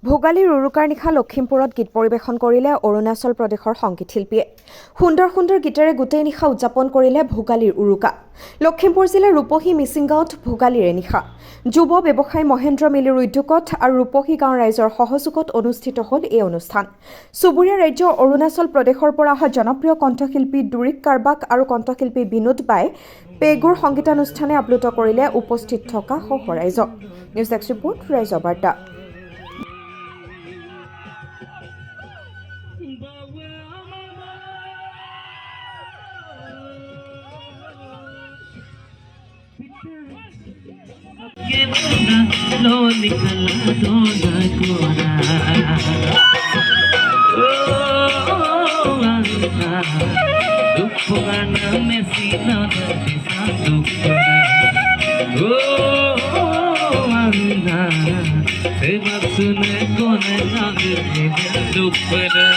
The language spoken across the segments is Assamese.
ভোগালীৰ উৰুকাৰ নিশা লখিমপুৰত গীত পৰিৱেশন কৰিলে অৰুণাচল প্ৰদেশৰ সংগীত শিল্পীয়ে। সুন্দৰ সুন্দৰ গীতেৰে গোটেই নিশা উদযাপন কৰিলে ভোগালীৰ উৰুকা। লখিমপুৰ জিলাৰ ৰূপহী মিচিং গাঁৱত ভোগালীৰে নিশা যুৱ ব্যৱসায়ী মহেন্দ্ৰ মিলিৰ উদ্যোগত আৰু ৰূপহী গাঁৱৰ ৰাইজৰ সহযোগত অনুষ্ঠিত হ'ল এই অনুষ্ঠান। চুবুৰীয়া ৰাজ্য অৰুণাচল প্ৰদেশৰ পৰা অহা জনপ্ৰিয় কণ্ঠশিল্পী দুৰিক কাৰবাক আৰু কণ্ঠশিল্পী বিনোদ বাই পেগুৰ সংগীতানুষ্ঠানে আপ্লুত কৰিলে উপস্থিত থকা সহ ৰাইজক। নিউজ ডেস্ক ৰিপৰ্ট, ৰাইজৰ বাৰ্তা। लो निकला दोना कोरा दुखगाना में सीना दिसा दुखरा आना से बात सुने कोने नाग दुखरा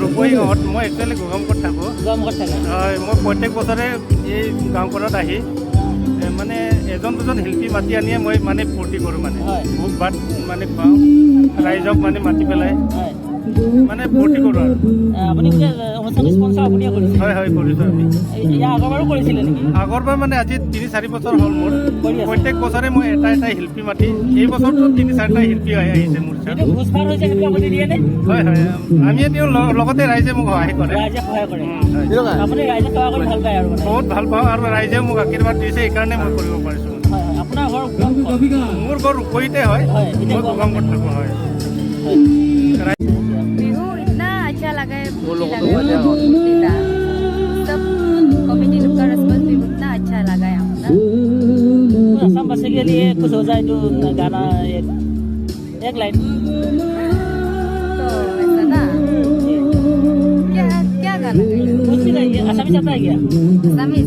ৰূপহী গাঁৱত মই একচুৱেলি গোগামুখত থাকোঁ। হয়, মই প্ৰত্যেক বছৰে এই গাঁওখনত আহি মানে এজন দুজন শিল্পী মাতি আনিয়ে মই মানে ফূৰ্তি কৰোঁ, মানে ভোজ ভাত মানে খুৱাওঁ ৰাইজক, মানে মাতি পেলাই মানে ফূৰ্তি কৰোঁ আৰু। হয় হয়, কৰিছোঁ আমি। আগৰবাৰ মানে আজি 3-4 বছৰ হ'ল মোৰ। প্ৰত্যেক বছৰে মই এটা শিল্পী মাতি, এই বছৰটো 3-4টা শিল্পী আহিছে মোৰ ওচৰত। হয় হয়, আমি তেওঁ লগতে ৰাইজে মোক সহায় কৰে। বহুত ভাল পাওঁ আৰু ৰাইজে মোক আশীৰ্বাদ দিছে, সেইকাৰণে মই কৰিব পাৰিছোঁ। মোৰ ঘৰ ৰূপহীতে হয়, মই গোগামুখত থাকোঁ। হয়, अच्छा लगा है, सब कमेटी लोग का रिस्पॉन्स भी उतना अच्छा लगा है हमको। असम बसे के लिए कुछ हो जाए तो गाना एक लाइन तो ऐसा ना, क्या क्या गाना कुछ भी गाइए। असमी आता है क्या? असमीज?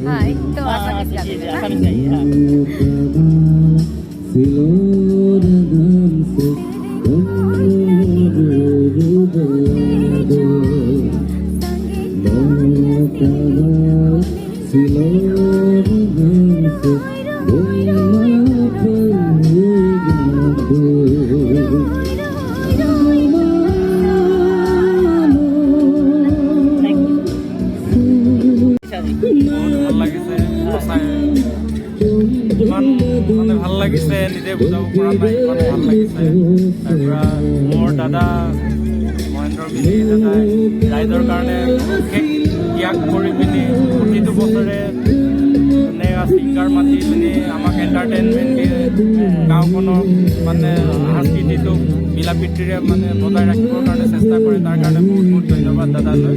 हाँ, एक तो असमीज गाते हैं। असमी गाइए। हाँ, মানে ভাল লাগিছে, নিজে বুজাব পৰা নাই, ইমান ভাল লাগিছে। তাৰপৰা মোৰ দাদা মহেন্দ্ৰ মিলি দাদাই ৰাইজৰ কাৰণে বিশেষ ত্যাগ কৰি পিনি প্ৰতিটো বছৰে ছিংগাৰ মাতি পিনি আমাক এণ্টাৰটেইনমেণ্ট দিয়ে, গাঁওখনৰ মানে সংস্কৃতিটো মিলা প্ৰীতিৰে মানে বজাই ৰাখিবৰ কাৰণে চেষ্টা কৰে। তাৰ কাৰণে বহুত বহুত ধন্যবাদ দাদালৈ।